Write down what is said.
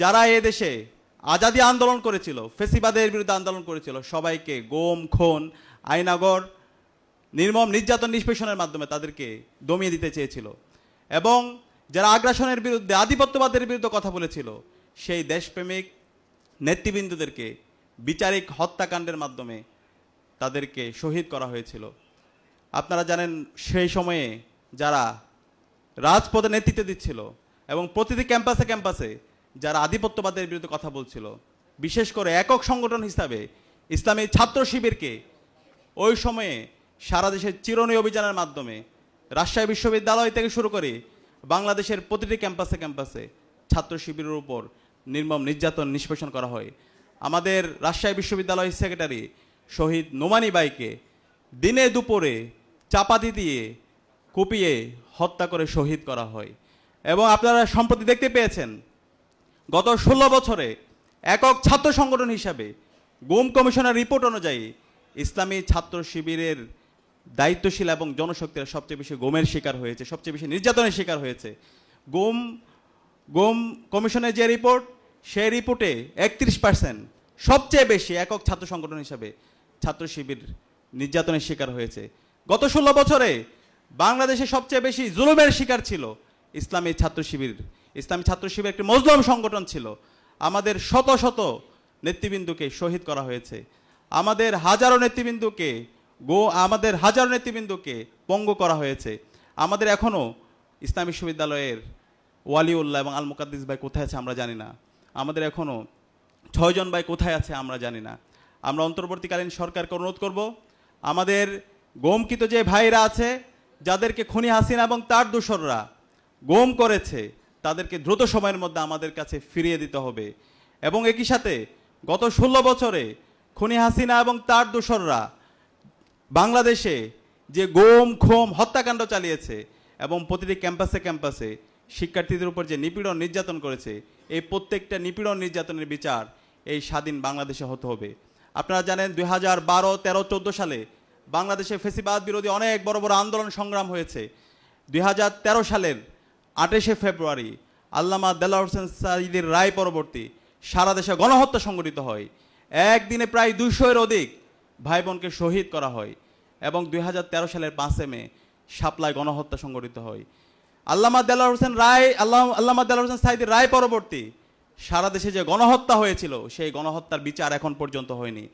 যারা এ দেশে আজাদি আন্দোলন করেছিল, ফেসিবাদের বিরুদ্ধে আন্দোলন করেছিল, সবাইকে গুম, খুন, আয়নাগর, নির্মম নির্যাতন নিষ্পেষণের মাধ্যমে তাদেরকে দমিয়ে দিতে চেয়েছিল। এবং যারা আগ্রাসনের বিরুদ্ধে, আধিপত্যবাদের বিরুদ্ধে কথা বলেছিল, সেই দেশপ্রেমিক নেতৃবৃন্দদেরকে বিচারিক হত্যাকাণ্ডের মাধ্যমে তাদেরকে শহীদ করা হয়েছিল। আপনারা জানেন সেই সময়ে যারা রাজপথে নেতৃত্ব দিচ্ছিল এবং প্রতিটি ক্যাম্পাসে ক্যাম্পাসে যারা আধিপত্যবাদের বিরুদ্ধে কথা বলছিল, বিশেষ করে একক সংগঠন হিসাবে ইসলামী ছাত্র শিবিরকে ওই সময়ে সারা দেশের চিরুনি অভিযানের মাধ্যমে রাজশাহী বিশ্ববিদ্যালয় থেকে শুরু করে বাংলাদেশের প্রতিটি ক্যাম্পাসে ক্যাম্পাসে ছাত্র শিবিরের উপর নির্মম নির্যাতন নিষ্পেষণ করা হয়। আমাদের রাজশাহী বিশ্ববিদ্যালয় সেক্রেটারি শহীদ নোমানী বাইকে দিনে দুপুরে চাপাতি দিয়ে কুপিয়ে হত্যা করে শহীদ করা হয়। এবং আপনারা সম্প্রতি দেখতে পেয়েছেন গত 16 বছরে একক ছাত্র সংগঠন হিসাবে গুম কমিশনের রিপোর্ট অনুযায়ী ইসলামী ছাত্র শিবিরের দায়িত্বশীল এবং জনশক্তিরা সবচেয়ে বেশি গুমের শিকার হয়েছে, সবচেয়ে বেশি নির্যাতনের শিকার হয়েছে। গুম কমিশনের যে রিপোর্ট, সেই রিপোর্টে 31% সবচেয়ে বেশি একক ছাত্র সংগঠন হিসাবে ছাত্র শিবির নির্যাতনের শিকার হয়েছে। গত 16 বছরে বাংলাদেশে সবচেয়ে বেশি জুলুমের শিকার ছিল ইসলামী ছাত্র শিবির। ইসলামী ছাত্র শিবির একটি মজলুম সংগঠন ছিল। আমাদের শত শত নেতৃবৃন্দকে শহীদ করা হয়েছে, আমাদের হাজারো নেতৃবৃন্দকে পঙ্গু করা হয়েছে। আমাদের এখনও ইসলামী বিশ্ববিদ্যালয়ের ওয়ালিউল্লাহ এবং আল মুকাদ্দিস ভাই কোথায় আছে আমরা জানি না। আমাদের এখনও 6 জন ভাই কোথায় আছে আমরা জানি না। আমরা অন্তর্বর্তীকালীন সরকারকে অনুরোধ করব, আমাদের গমকৃত যে ভাইরা আছে, যাদেরকে খুনি হাসিনা এবং তার দোসররা গুম করেছে, তাদেরকে দ্রুত সময়ের মধ্যে আমাদের কাছে ফিরিয়ে দিতে হবে। এবং একই সাথে গত 16 বছরে খুনি হাসিনা এবং তার দোসররা বাংলাদেশে যে গুম, খুন, হত্যাকাণ্ড চালিয়েছে এবং প্রতিটি ক্যাম্পাসে ক্যাম্পাসে শিক্ষার্থীদের উপর যে নিপীড়ন নির্যাতন করেছে, এই প্রত্যেকটা নিপীড়ন নির্যাতনের বিচার এই স্বাধীন বাংলাদেশে হতে হবে। আপনারা জানেন 2012, 13, 14 সালে বাংলাদেশে ফেসিবাদ বিরোধী অনেক বড় বড় আন্দোলন সংগ্রাম হয়েছে। 2013 সালের 28শে ফেব্রুয়ারি আল্লামা দেলোয়ার হোসেন সাঈদীর রায় পরবর্তী সারা দেশে গণহত্যা সংঘটিত হয়। একদিনে প্রায় 200-এর অধিক ভাই বোনকে শহীদ করা হয়। এবং 2013 সালের 5 মে শাপলায় গণহত্যা সংঘটিত হয়। আল্লামা দেলোয়ার হোসেন সাঈদীর রায় পরবর্তী সারা দেশে যে গণহত্যা হয়েছিল, সেই গণহত্যার বিচার এখন পর্যন্ত হয়নি।